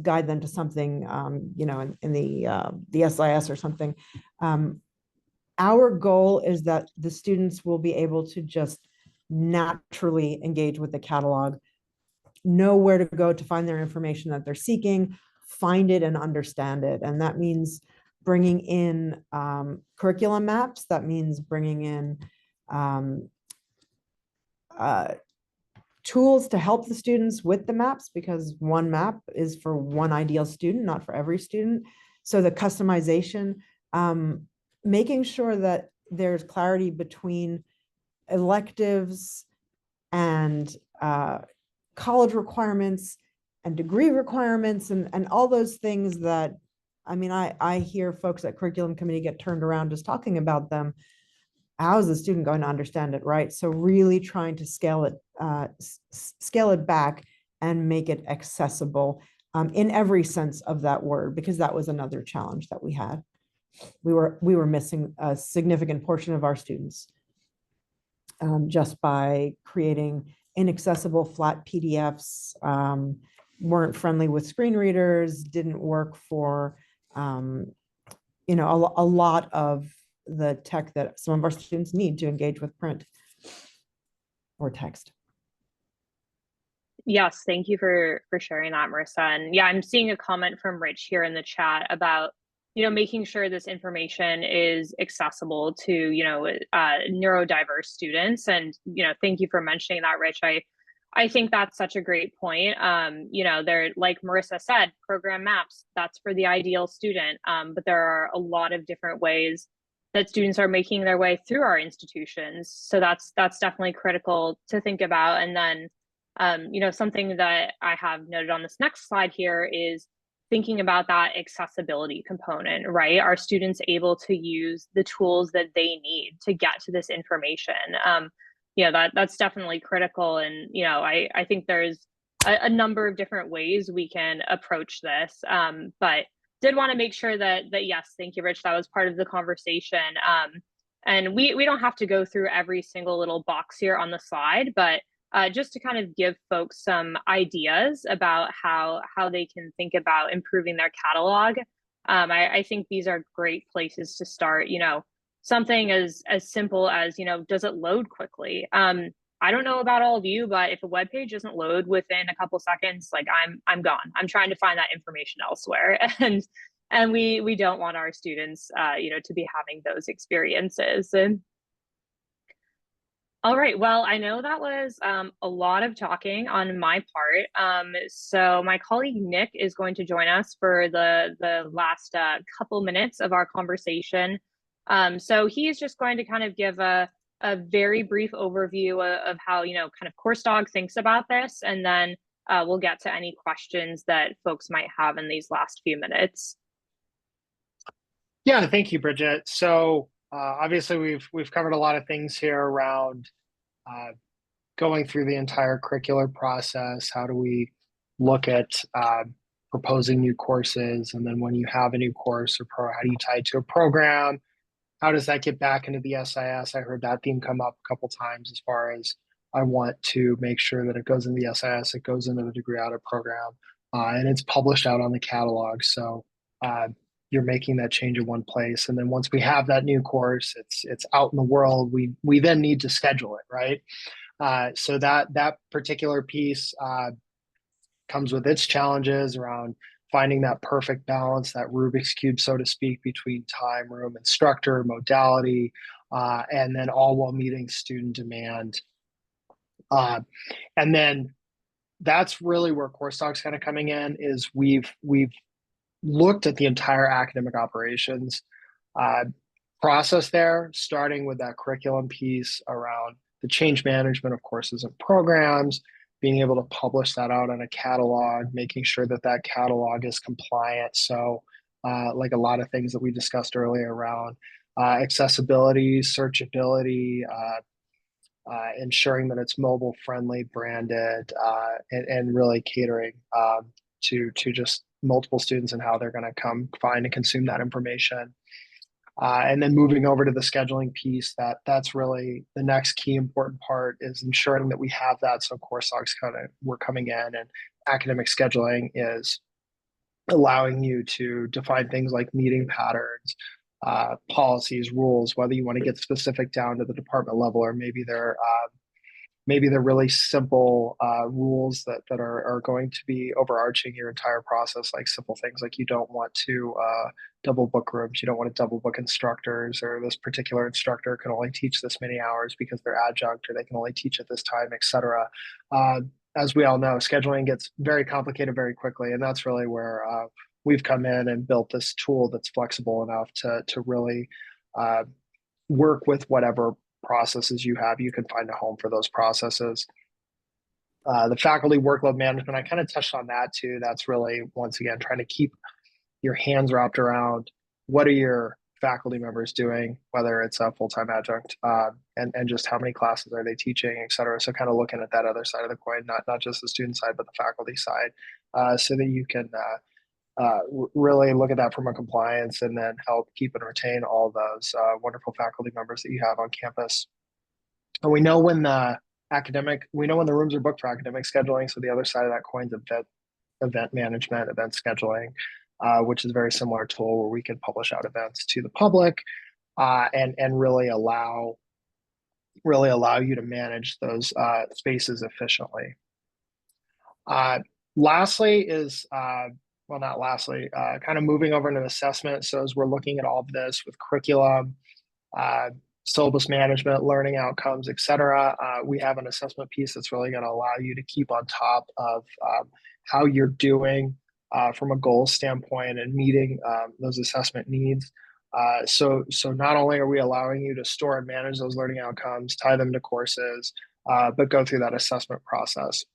guide them to something, in the SIS or something. Our goal is that the students will be able to just naturally engage with the catalog, know where to go to find their information that they're seeking, find it and understand it. And that means bringing in curriculum maps. That means bringing in tools to help the students with the maps, because one map is for one ideal student, not for every student. So the customization, making sure that there's clarity between electives and college requirements and degree requirements and all those things that, I mean, I hear folks at curriculum committee get turned around just talking about them. How is the student going to understand it, right? So really trying to scale it back and make it accessible in every sense of that word, because that was another challenge that we had. We were missing a significant portion of our students just by creating inaccessible flat PDFs, weren't friendly with screen readers, didn't work for a lot of the tech that some of our students need to engage with print or text. Yes, thank you for sharing that, Marissa. And yeah, I'm seeing a comment from Rich here in the chat about, making sure this information is accessible to, neurodiverse students. And, thank you for mentioning that, Rich. I think that's such a great point. They're, like Marissa said, program maps, that's for the ideal student. But there are a lot of different ways that students are making their way through our institutions. So that's definitely critical to think about. And then, something that I have noted on this next slide here is thinking about that accessibility component, right? Are students able to use the tools that they need to get to this information? That's definitely critical. And, I think there's a number of different ways we can approach this. But did want to make sure that yes, thank you, Rich, that was part of the conversation. And we don't have to go through every single little box here on the slide, but just to kind of give folks some ideas about how they can think about improving their catalog. I think these are great places to start. Something as simple as, does it load quickly? I don't know about all of you, but if a web page doesn't load within a couple seconds, like I'm gone. I'm trying to find that information elsewhere, and we don't want our students, to be having those experiences. And all right, well, I know that was a lot of talking on my part. So my colleague Nick is going to join us for the last couple minutes of our conversation. So he's just going to kind of give a very brief overview of how, kind of CourseDog thinks about this, and then we'll get to any questions that folks might have in these last few minutes. Yeah, thank you, Bridget. So obviously we've covered a lot of things here around going through the entire curricular process. How do we look at proposing new courses? And then when you have a new course or how do you tie it to a program? How does that get back into the SIS? I heard that theme come up a couple times as far as I want to make sure that it goes in the SIS, it goes into the degree audit program, and it's published out on the catalog. So you're making that change in one place. And then once we have that new course, it's out in the world, we then need to schedule it, right? So that particular piece comes with its challenges around finding that perfect balance, that Rubik's Cube, so to speak, between time, room, instructor, modality, and then all while meeting student demand. And then that's really where CourseDog's kind of coming in, is we've looked at the entire academic operations process there, starting with that curriculum piece around the change management of courses and programs, being able to publish that out on a catalog, making sure that that catalog is compliant. So like a lot of things that we discussed earlier around accessibility, searchability, ensuring that it's mobile friendly, branded, and really catering to just multiple students and how they're going to come find and consume that information. And then moving over to the scheduling piece, that's really the next key important part is ensuring that we have that. So course docs we're coming in, and academic scheduling is allowing you to define things like meeting patterns, policies, rules, whether you want to get specific down to the department level, or maybe they're really simple rules that are going to be overarching your entire process, like simple things like you don't want to double book rooms, you don't want to double book instructors, or this particular instructor can only teach this many hours because they're adjunct, or they can only teach at this time, etc. As we all know, scheduling gets very complicated very quickly, and that's really where we've come in and built this tool that's flexible enough to really work with whatever processes you have. You can find a home for those processes. The faculty workload management, I kind of touched on that too. That's really, once again, trying to keep your hands wrapped around what are your faculty members doing, whether it's a full-time adjunct, and just how many classes are they teaching, et cetera. So kind of looking at that other side of the coin, not just the student side, but the faculty side, so that you can really look at that from a compliance, and then help keep and retain all those wonderful faculty members that you have on campus. And we know when the rooms are booked for academic scheduling. So the other side of that coin is event management, event scheduling, which is a very similar tool where we can publish out events to the public, and really allow you to manage those spaces efficiently. Lastly is well, not lastly, kind of moving over into assessment. So as we're looking at all of this with curriculum, syllabus management, learning outcomes, et cetera, we have an assessment piece that's really going to allow you to keep on top of how you're doing from a goals standpoint and meeting those assessment needs. So not only are we allowing you to store and manage those learning outcomes, tie them to courses, but go through that assessment process.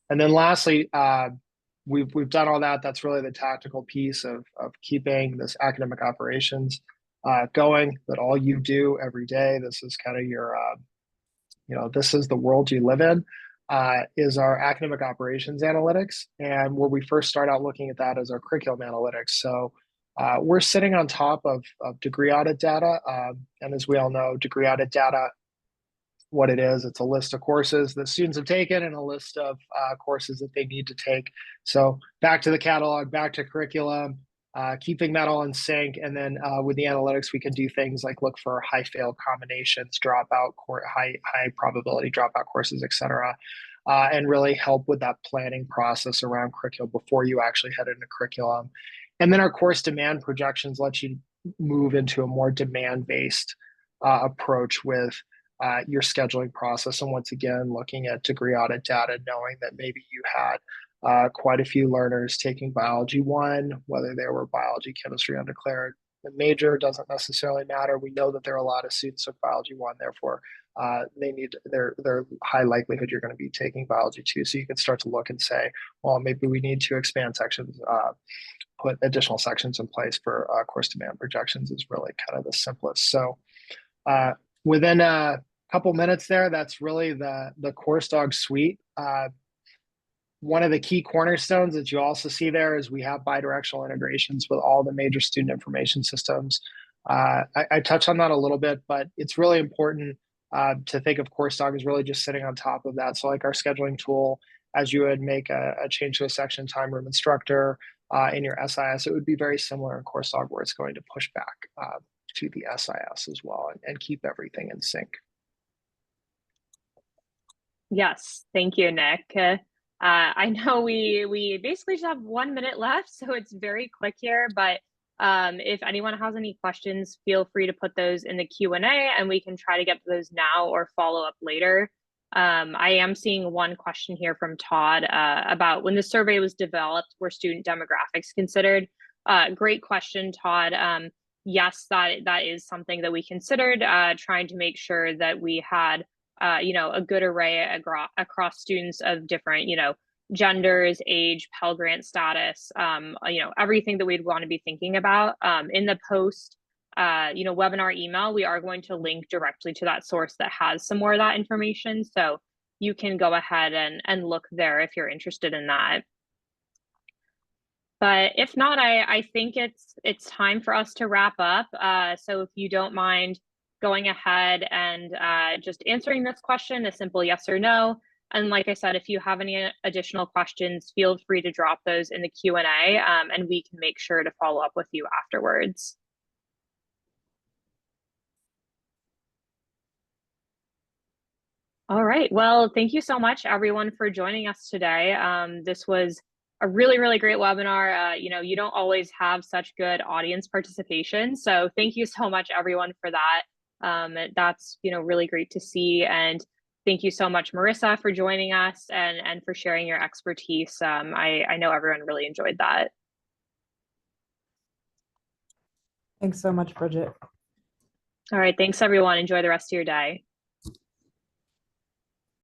And then lastly, we've done all that. That's really the tactical piece of keeping this academic operations going, that all you do every day, this is kind of your, this is the world you live in, is our academic operations analytics. And where we first start out looking at that is our curriculum analytics. So we're sitting on top of degree audit data. And as we all know, degree audit data, what it is, it's a list of courses that students have taken and a list of courses that they need to take. So back to the catalog, back to curriculum, keeping that all in sync. And then with the analytics, we can do things like look for high failed combinations, high probability dropout courses, et cetera, and really help with that planning process around curriculum before you actually head into curriculum. And then our course demand projections let you move into a more demand-based approach with your scheduling process. And once again, looking at degree audit data, knowing that maybe you had quite a few learners taking biology 1, whether they were biology, chemistry undeclared. The major doesn't necessarily matter. We know that there are a lot of students of biology 1, therefore they're high likelihood you're going to be taking biology 2. So you can start to look and say, well, maybe we need to expand sections, put additional sections in place for course demand projections is really kind of the simplest. So within a couple minutes there, that's really the CourseDog suite. One of the key cornerstones that you also see there is we have bidirectional integrations with all the major student information systems. I touched on that a little bit, but it's really important to think of CourseDog as really just sitting on top of that. So like our scheduling tool, as you would make a change to a section time room instructor in your SIS, it would be very similar in CourseDog where it's going to push back to the SIS as well and keep everything in sync. Yes, thank you, Nick. I know we basically just have 1 minute left, so it's very quick here, but if anyone has any questions, feel free to put those in the Q&A and we can try to get to those now or follow up later. I am seeing one question here from Todd about when the survey was developed, were student demographics considered? Great question, Todd. Yes, that is something that we considered, trying to make sure that we had a good array across students of different, genders, age, Pell Grant status, everything that we'd want to be thinking about. In the post, webinar email, we are going to link directly to that source that has some more of that information. So you can go ahead and look there if you're interested in that. But if not, I think it's time for us to wrap up. So if you don't mind going ahead and just answering this question, a simple yes or no. And like I said, if you have any additional questions, feel free to drop those in the Q&A, and we can make sure to follow up with you afterwards. All right. Well, thank you so much, everyone, for joining us today. This was a really, really great webinar. You don't always have such good audience participation. So thank you so much, everyone, for that. That's, really great to see. And thank you so much, Marissa, for joining us and for sharing your expertise. I know everyone really enjoyed that. Thanks so much, Bridget. All right. Thanks, everyone. Enjoy the rest of your day.